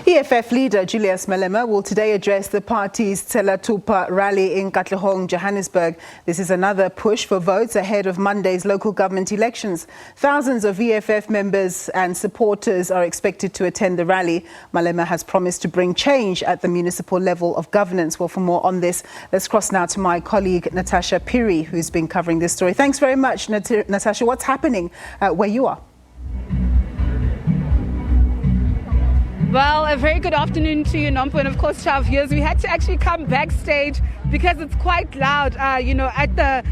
EFF leader Julius Malema will today address the party's Tshela Thupa Rally in Katlehong, Johannesburg. This is another push for votes ahead of Monday's local government elections. Thousands of EFF members and supporters are expected to attend the rally. Malema has promised to bring change at the municipal level of governance. Well, for more on this, let's cross now to my colleague Natasha Phiri, who's been covering this story. Thanks very much, Natasha. What's happening where you are? Well, a very good afternoon to you, Nompo, and of course to our viewers. We had to actually come backstage because it's quite loud, at the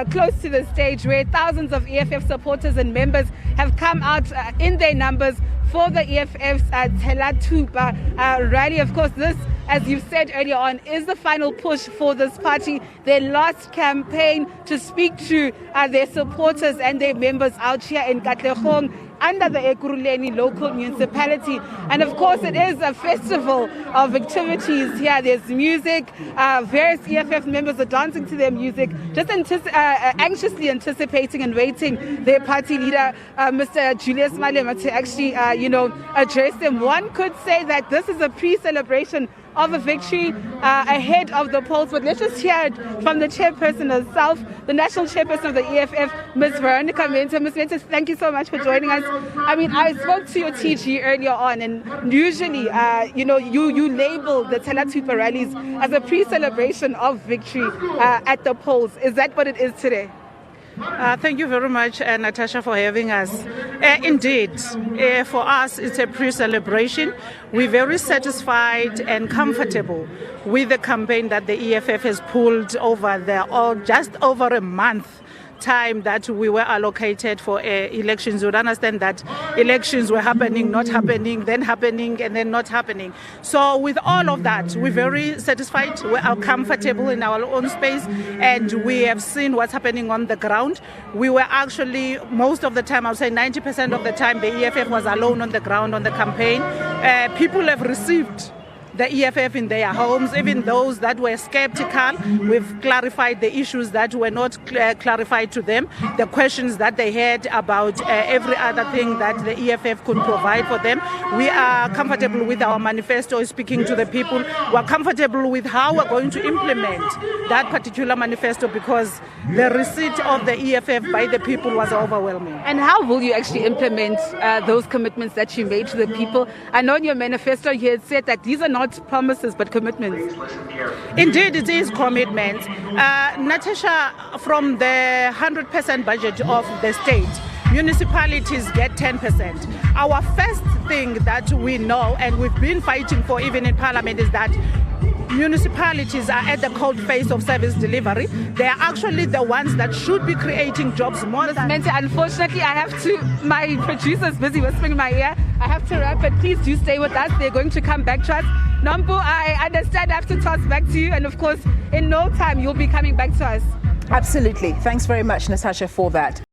close to the stage where thousands of EFF supporters and members have come out in their numbers for the EFF's Tshela Thupa Rally. Of course, this, as you've said earlier on, is the final push for this party, their last campaign to speak to their supporters and their members out here in Katlehong, under the Ekurhuleni local municipality. And of course, it is a festival of activities here. There's music, various EFF members are dancing to their music, just anxiously anticipating and waiting their party leader, Mr. Julius Malema, to actually, address them. One could say that this is a pre-celebration of a victory ahead of the polls. But let's just hear it from the chairperson herself, the national chairperson of the EFF, Ms. Veronica Menta. Ms. Menta, thank you so much for joining us. I mean, I spoke to your TG earlier on, and usually, you label the Tshela Thupa rallies as a pre-celebration of victory at the polls. Is that what it is today? Thank you very much, Natasha, for having us. Indeed, for us, it's a pre-celebration. We're very satisfied and comfortable with the campaign that the EFF has pulled over there, or just over a month time that we were allocated for elections. You would understand that elections were happening, not happening, then happening, and then not happening. So with all of that, we're very satisfied. We are comfortable in our own space, and we have seen what's happening on the ground. We were actually, most of the time, I would say 90% of the time, the EFF was alone on the ground on the campaign. People have received the EFF in their homes, even those that were skeptical. We've clarified the issues that were not clarified to them, the questions that they had about every other thing that the EFF could provide for them. We are comfortable with our manifesto speaking to the people. We're comfortable with how we're going to implement that particular manifesto because the receipt of the EFF by the people was overwhelming. And how will you actually implement those commitments that you made to the people? I know in your manifesto you had said that these are not promises but commitments. Indeed, it is commitment. Natasha, from the 100% budget of the state, municipalities get 10%. Our first thing that we know, and we've been fighting for even in Parliament, is that municipalities are at the cold face of service delivery. They are actually the ones that should be creating jobs more than... Unfortunately, I have to, my producer's busy whispering in my ear. I have to wrap, but please do stay with us. They're going to come back to us. Nompo, I understand I have to toss back to you, and of course, in no time, you'll be coming back to us. Absolutely. Thanks very much, Natasha, for that.